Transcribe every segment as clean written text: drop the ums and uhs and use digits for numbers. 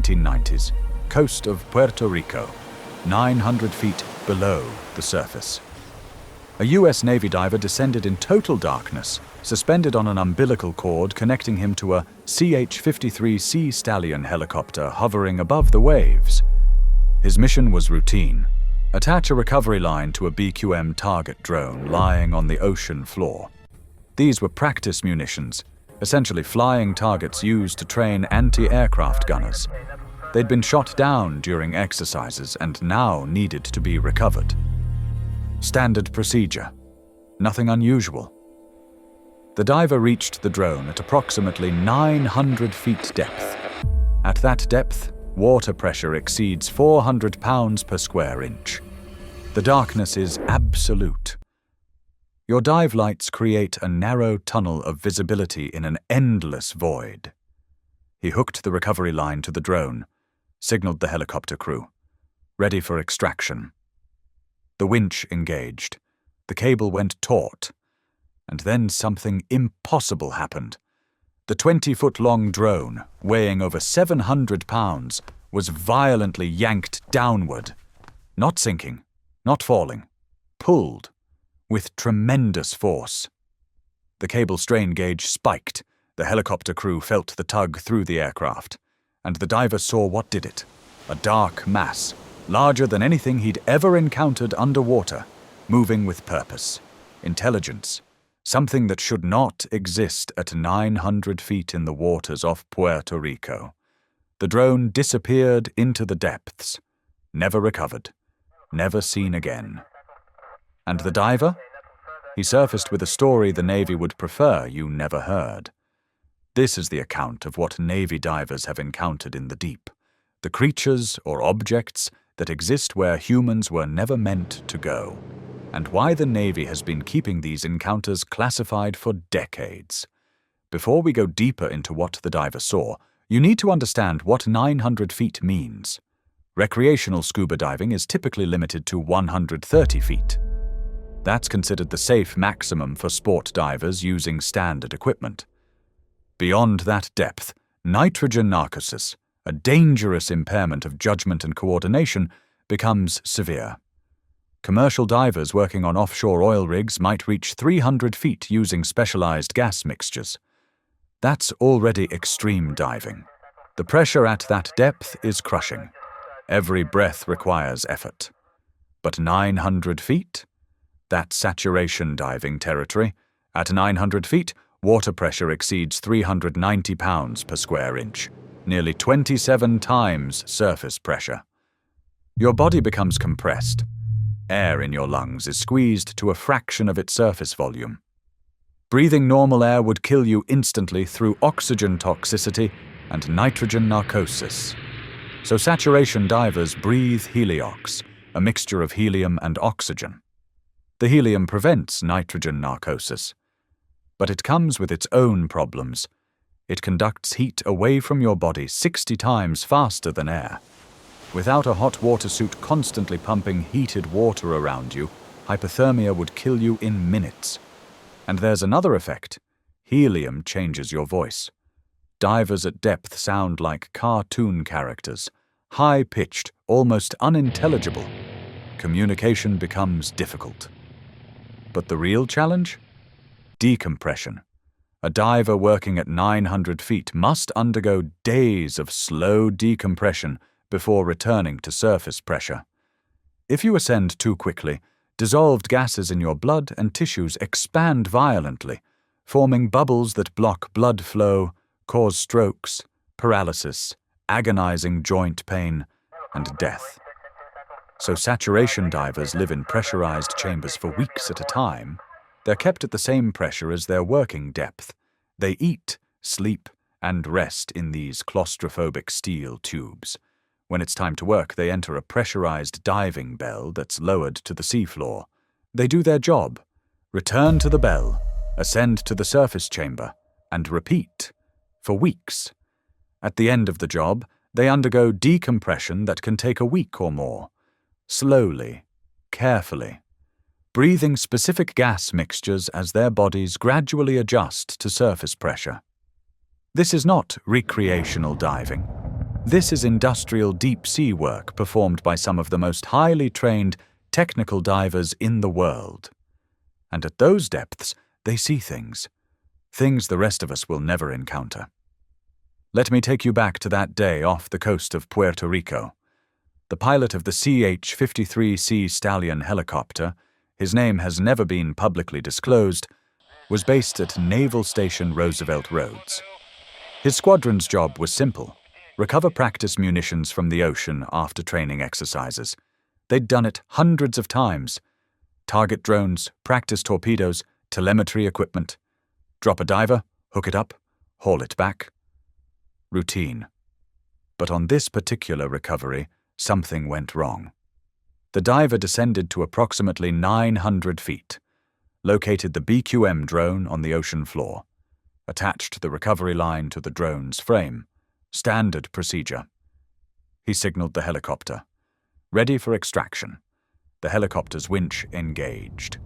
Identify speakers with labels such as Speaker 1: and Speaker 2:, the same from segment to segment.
Speaker 1: 1990s, coast of Puerto Rico, 900 feet below the surface. A US Navy diver descended in total darkness, suspended on an umbilical cord connecting him to a CH-53 Sea Stallion helicopter hovering above the waves. His mission was routine: attach a recovery line to a BQM target drone lying on the ocean floor. These were practice munitions, essentially flying targets used to train anti-aircraft gunners. They'd been shot down during exercises and now needed to be recovered. Standard procedure. Nothing unusual. The diver reached the drone at approximately 900 feet depth. At that depth, water pressure exceeds 400 pounds per square inch. The darkness is absolute. Your dive lights create a narrow tunnel of visibility in an endless void. He hooked the recovery line to the drone, signaled the helicopter crew. Ready for extraction. The winch engaged. The cable went taut. And then something impossible happened. The 20-foot-long drone, weighing over 700 pounds, was violently yanked downward. Not sinking, not falling. Pulled. With tremendous force. The cable strain gauge spiked. The helicopter crew felt the tug through the aircraft. And the diver saw what did it. A dark mass, larger than anything he'd ever encountered underwater, moving with purpose, intelligence, something that should not exist at 900 feet in the waters off Puerto Rico. The drone disappeared into the depths, never recovered, never seen again. And the diver? He surfaced with a story the Navy would prefer you never heard. This is the account of what Navy divers have encountered in the deep, the creatures or objects that exist where humans were never meant to go, and why the Navy has been keeping these encounters classified for decades. Before we go deeper into what the diver saw, you need to understand what 900 feet means. Recreational scuba diving is typically limited to 130 feet. That's considered the safe maximum for sport divers using standard equipment. Beyond that depth, nitrogen narcosis, a dangerous impairment of judgment and coordination, becomes severe. Commercial divers working on offshore oil rigs might reach 300 feet using specialized gas mixtures. That's already extreme diving. The pressure at that depth is crushing. Every breath requires effort. But 900 feet? That's saturation diving territory. At 900 feet, water pressure exceeds 390 pounds per square inch, nearly 27 times surface pressure. Your body becomes compressed. Air in your lungs is squeezed to a fraction of its surface volume. Breathing normal air would kill you instantly through oxygen toxicity and nitrogen narcosis. So saturation divers breathe heliox, a mixture of helium and oxygen. The helium prevents nitrogen narcosis. But it comes with its own problems. It conducts heat away from your body 60 times faster than air. Without a hot water suit constantly pumping heated water around you, hypothermia would kill you in minutes. And there's another effect. Helium changes your voice. Divers at depth sound like cartoon characters, high-pitched, almost unintelligible. Communication becomes difficult. But the real challenge? Decompression. A diver working at 900 feet must undergo days of slow decompression before returning to surface pressure. If you ascend too quickly, dissolved gases in your blood and tissues expand violently, forming bubbles that block blood flow, cause strokes, paralysis, agonizing joint pain, and death. So saturation divers live in pressurized chambers for weeks at a time. They're kept at the same pressure as their working depth. They eat, sleep, and rest in these claustrophobic steel tubes. When it's time to work, they enter a pressurized diving bell that's lowered to the seafloor. They do their job, return to the bell, ascend to the surface chamber, and repeat, for weeks. At the end of the job, they undergo decompression that can take a week or more. Slowly, carefully, breathing specific gas mixtures as their bodies gradually adjust to surface pressure. This is not recreational diving. This is industrial deep-sea work performed by some of the most highly trained technical divers in the world. And at those depths, they see things the rest of us will never encounter. Let me take you back to that day off the coast of Puerto Rico. The pilot of the CH-53 Sea Stallion helicopter, his name has never been publicly disclosed, was based at Naval Station Roosevelt Roads. His squadron's job was simple: recover practice munitions from the ocean after training exercises. They'd done it hundreds of times. Target drones, practice torpedoes, telemetry equipment. Drop a diver, hook it up, haul it back. Routine. But on this particular recovery, something went wrong. The diver descended to approximately 900 feet, located the BQM drone on the ocean floor, attached the recovery line to the drone's frame. Standard procedure. He signaled the helicopter. Ready for extraction. The helicopter's winch engaged.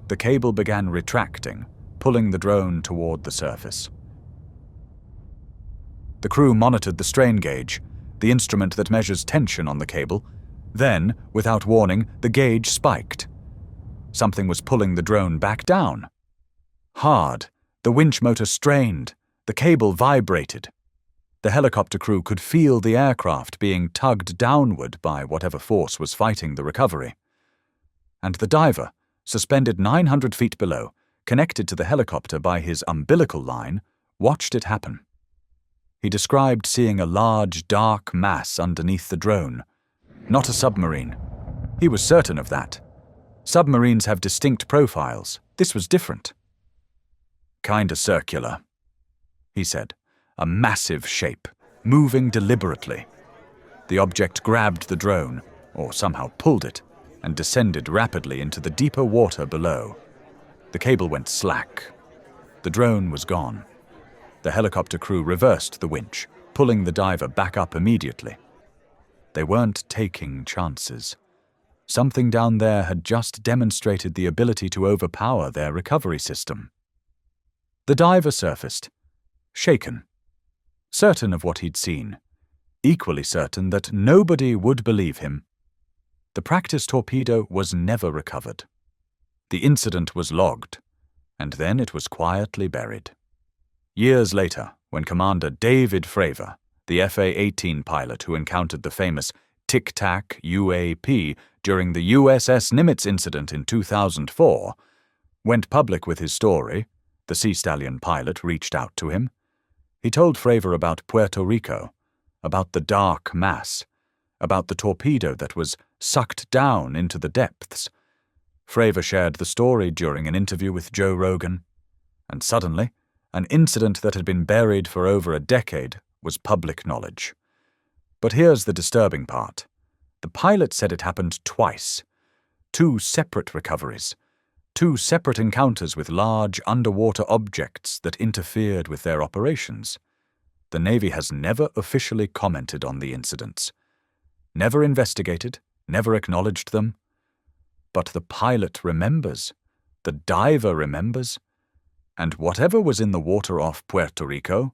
Speaker 1: The cable began retracting, pulling the drone toward the surface. The crew monitored the strain gauge, the instrument that measures tension on the cable. Then, without warning, the gauge spiked. Something was pulling the drone back down. Hard. The winch motor strained. The cable vibrated. The helicopter crew could feel the aircraft being tugged downward by whatever force was fighting the recovery. And the diver, suspended 900 feet below, connected to the helicopter by his umbilical line, watched it happen. He described seeing a large, dark mass underneath the drone. Not a submarine. He was certain of that. Submarines have distinct profiles. This was different. Kinda circular, he said. A massive shape, moving deliberately. The object grabbed the drone, or somehow pulled it, and descended rapidly into the deeper water below. The cable went slack. The drone was gone. The helicopter crew reversed the winch, pulling the diver back up immediately. They weren't taking chances. Something down there had just demonstrated the ability to overpower their recovery system. The diver surfaced, shaken, certain of what he'd seen, equally certain that nobody would believe him. The practice torpedo was never recovered. The incident was logged, and then it was quietly buried. Years later, when Commander David Fravor, the FA-18 pilot who encountered the famous Tic Tac UAP during the USS Nimitz incident in 2004, went public with his story, the Sea Stallion pilot reached out to him. He told Fravor about Puerto Rico, about the dark mass, about the torpedo that was sucked down into the depths. Fravor shared the story during an interview with Joe Rogan, and suddenly, an incident that had been buried for over a decade was public knowledge. But here's the disturbing part. The pilot said it happened twice. 2 separate recoveries. 2 separate encounters with large underwater objects that interfered with their operations. The Navy has never officially commented on the incidents. Never investigated, never acknowledged them. But the pilot remembers. The diver remembers. And whatever was in the water off Puerto Rico,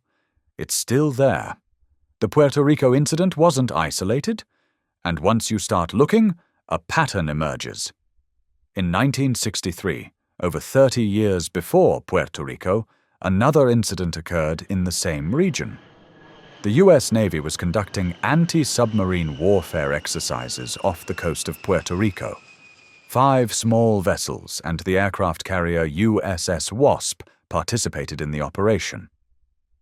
Speaker 1: it's still there. The Puerto Rico incident wasn't isolated, and once you start looking, a pattern emerges. In 1963, over 30 years before Puerto Rico, another incident occurred in the same region. The U.S. Navy was conducting anti-submarine warfare exercises off the coast of Puerto Rico. 5 small vessels and the aircraft carrier USS Wasp participated in the operation.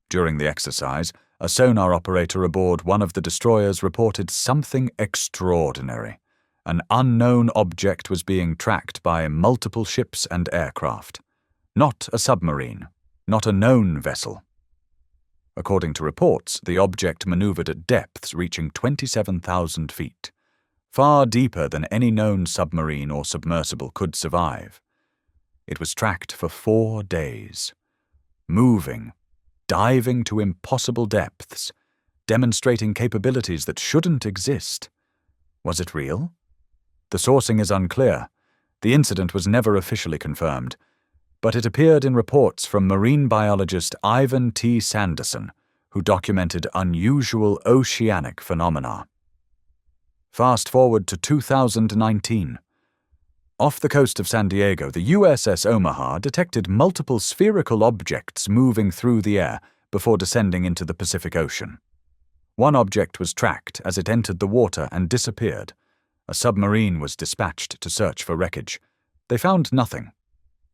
Speaker 1: During the exercise, a sonar operator aboard one of the destroyers reported something extraordinary. An unknown object was being tracked by multiple ships and aircraft. Not a submarine, not a known vessel. According to reports, the object maneuvered at depths reaching 27,000 feet, far deeper than any known submarine or submersible could survive. It was tracked for 4 days, moving, diving to impossible depths, demonstrating capabilities that shouldn't exist. Was it real? The sourcing is unclear. The incident was never officially confirmed, but it appeared in reports from marine biologist Ivan T. Sanderson, who documented unusual oceanic phenomena. Fast forward to 2019. Off the coast of San Diego, the USS Omaha detected multiple spherical objects moving through the air before descending into the Pacific Ocean. One object was tracked as it entered the water and disappeared. A submarine was dispatched to search for wreckage. They found nothing.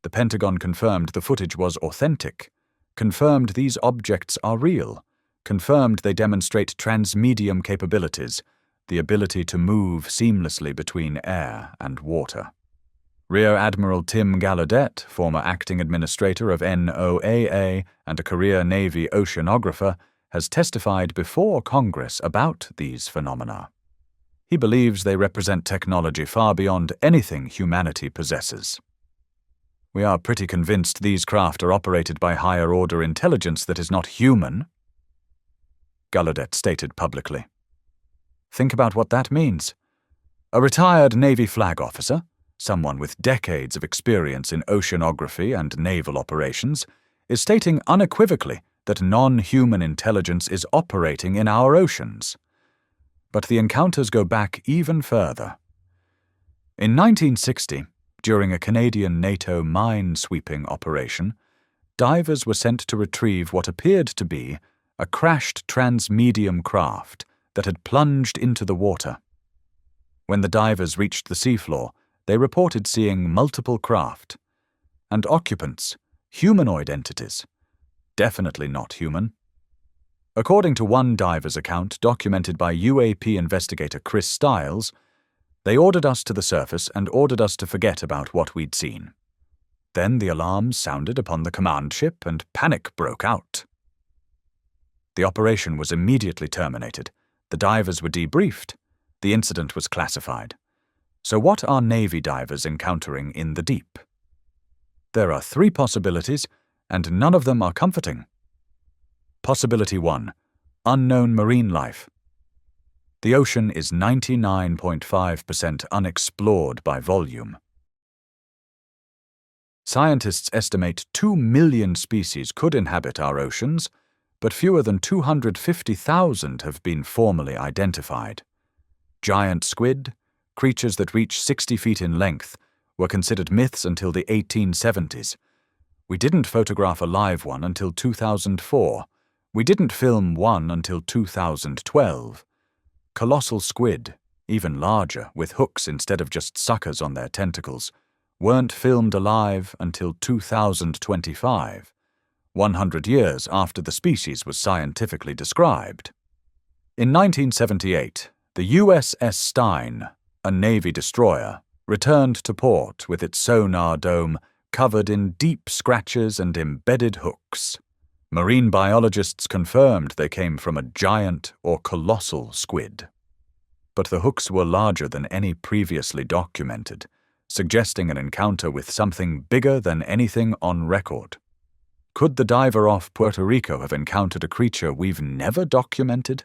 Speaker 1: The Pentagon confirmed the footage was authentic, confirmed these objects are real, confirmed they demonstrate transmedium capabilities, the ability to move seamlessly between air and water. Rear Admiral Tim Gallaudet, former acting administrator of NOAA and a career Navy oceanographer, has testified before Congress about these phenomena. He believes they represent technology far beyond anything humanity possesses. We are pretty convinced these craft are operated by higher-order intelligence that is not human, Gallaudet stated publicly. Think about what that means. A retired Navy flag officer, someone with decades of experience in oceanography and naval operations, is stating unequivocally that non-human intelligence is operating in our oceans. But the encounters go back even further. In 1960, during a Canadian NATO mine-sweeping operation, divers were sent to retrieve what appeared to be a crashed transmedium craft that had plunged into the water. When the divers reached the seafloor, they reported seeing multiple craft and occupants, humanoid entities, definitely not human. According to one diver's account documented by UAP investigator Chris Stiles, they ordered us to the surface and ordered us to forget about what we'd seen. Then the alarms sounded upon the command ship and panic broke out. The operation was immediately terminated. The divers were debriefed. The incident was classified. So what are Navy divers encountering in the deep? There are 3 possibilities, and none of them are comforting. Possibility 1. Unknown marine life. The ocean is 99.5% unexplored by volume. Scientists estimate 2 million species could inhabit our oceans, but fewer than 250,000 have been formally identified. Giant squid, creatures that reach 60 feet in length, were considered myths until the 1870s. We didn't photograph a live one until 2004. We didn't film one until 2012. Colossal squid, even larger, with hooks instead of just suckers on their tentacles, weren't filmed alive until 2025, 100 years after the species was scientifically described. In 1978, the USS Stein, a Navy destroyer, returned to port with its sonar dome covered in deep scratches and embedded hooks. Marine biologists confirmed they came from a giant or colossal squid. But the hooks were larger than any previously documented, suggesting an encounter with something bigger than anything on record. Could the diver off Puerto Rico have encountered a creature we've never documented?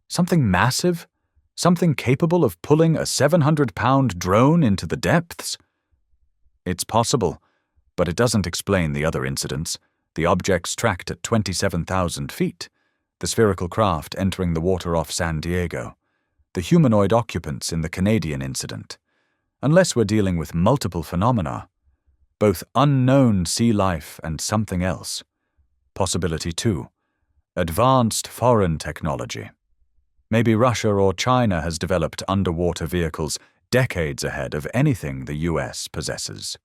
Speaker 1: Something massive? Something capable of pulling a 700-pound drone into the depths? It's possible, but it doesn't explain the other incidents. The objects tracked at 27,000 feet, the spherical craft entering the water off San Diego, the humanoid occupants in the Canadian incident. Unless we're dealing with multiple phenomena, both unknown sea life and something else. Possibility 2. Advanced foreign technology. Maybe Russia or China has developed underwater vehicles decades ahead of anything the US possesses.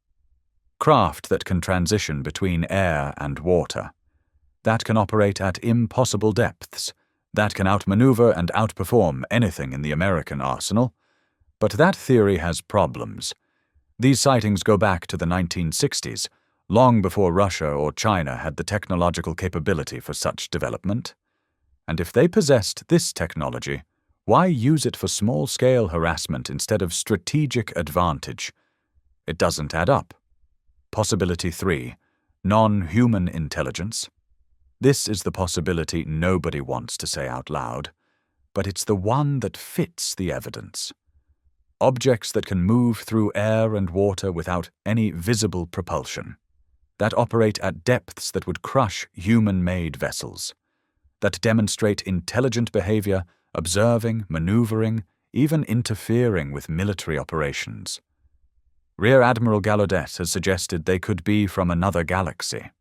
Speaker 1: Craft that can transition between air and water. That can operate at impossible depths. That can outmaneuver and outperform anything in the American arsenal. But that theory has problems. These sightings go back to the 1960s, long before Russia or China had the technological capability for such development. And if they possessed this technology, why use it for small-scale harassment instead of strategic advantage? It doesn't add up. Possibility 3. Non-human intelligence. This is the possibility nobody wants to say out loud, but it's the one that fits the evidence. Objects that can move through air and water without any visible propulsion, that operate at depths that would crush human-made vessels, that demonstrate intelligent behavior, observing, maneuvering, even interfering with military operations. Rear Admiral Gallaudet has suggested they could be from another galaxy.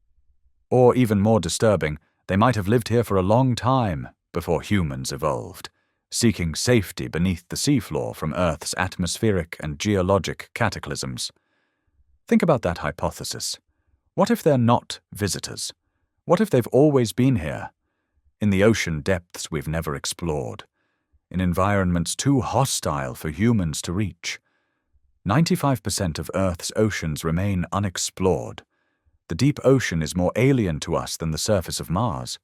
Speaker 1: Or, even more disturbing, they might have lived here for a long time before humans evolved, seeking safety beneath the seafloor from Earth's atmospheric and geologic cataclysms. Think about that hypothesis. What if they're not visitors? What if they've always been here? In the ocean depths we've never explored, in environments too hostile for humans to reach. 95% of Earth's oceans remain unexplored. The deep ocean is more alien to us than the surface of Mars.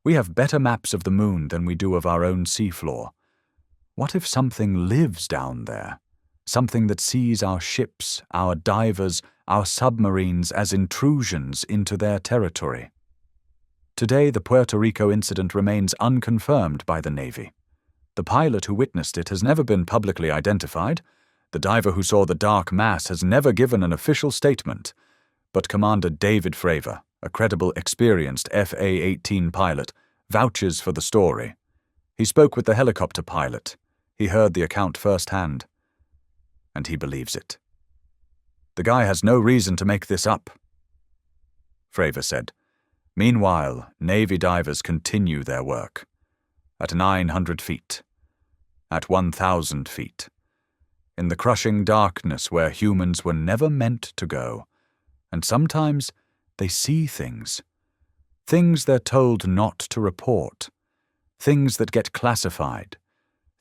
Speaker 1: We have better maps of the moon than we do of our own seafloor. What if something lives down there? Something that sees our ships, our divers, our submarines as intrusions into their territory. Today, the Puerto Rico incident remains unconfirmed by the Navy. The pilot who witnessed it has never been publicly identified. The diver who saw the dark mass has never given an official statement. But Commander David Fravor, a credible, experienced FA-18 pilot, vouches for the story. He spoke with the helicopter pilot. He heard the account firsthand. And he believes it. The guy has no reason to make this up. Fravor said. Meanwhile, Navy divers continue their work. At 900 feet. At 1,000 feet. In the crushing darkness where humans were never meant to go. And sometimes they see things. Things they're told not to report. Things that get classified.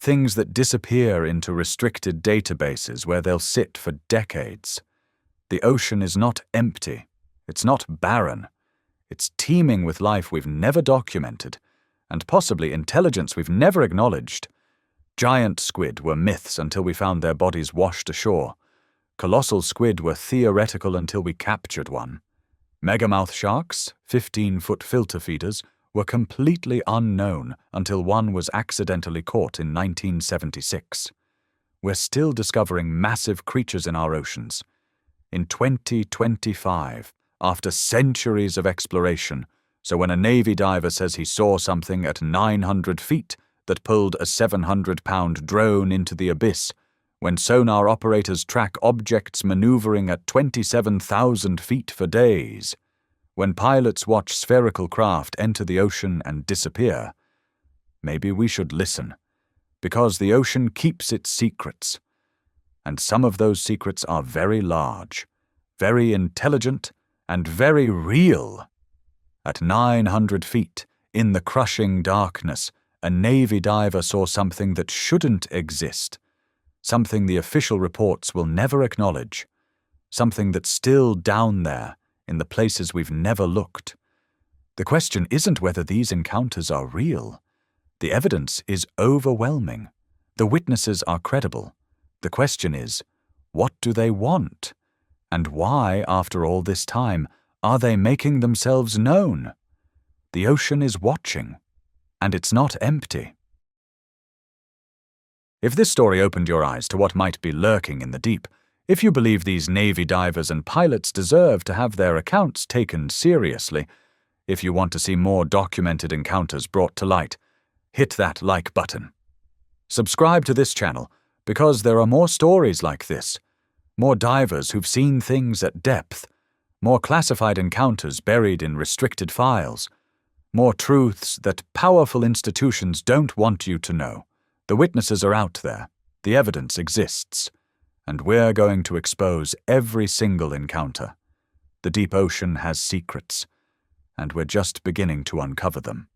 Speaker 1: Things that disappear into restricted databases where they'll sit for decades. The ocean is not empty. It's not barren. It's teeming with life we've never documented, and possibly intelligence we've never acknowledged. Giant squid were myths until we found their bodies washed ashore. Colossal squid were theoretical until we captured one. Megamouth sharks, 15-foot filter feeders, were completely unknown until one was accidentally caught in 1976. We're still discovering massive creatures in our oceans. In 2025, after centuries of exploration, so when a Navy diver says he saw something at 900 feet that pulled a 700-pound drone into the abyss, when sonar operators track objects maneuvering at 27,000 feet for days, when pilots watch spherical craft enter the ocean and disappear, maybe we should listen, because the ocean keeps its secrets. And some of those secrets are very large, very intelligent, and very real. At 900 feet, in the crushing darkness, a Navy diver saw something that shouldn't exist, something the official reports will never acknowledge, something that's still down there in the places we've never looked. The question isn't whether these encounters are real. The evidence is overwhelming. The witnesses are credible. The question is, what do they want? And why, after all this time, are they making themselves known? The ocean is watching, and it's not empty. If this story opened your eyes to what might be lurking in the deep, if you believe these Navy divers and pilots deserve to have their accounts taken seriously, if you want to see more documented encounters brought to light, hit that like button. Subscribe to this channel, because there are more stories like this, more divers who've seen things at depth, more classified encounters buried in restricted files, more truths that powerful institutions don't want you to know. The witnesses are out there, the evidence exists, and we're going to expose every single encounter. The deep ocean has secrets, and we're just beginning to uncover them.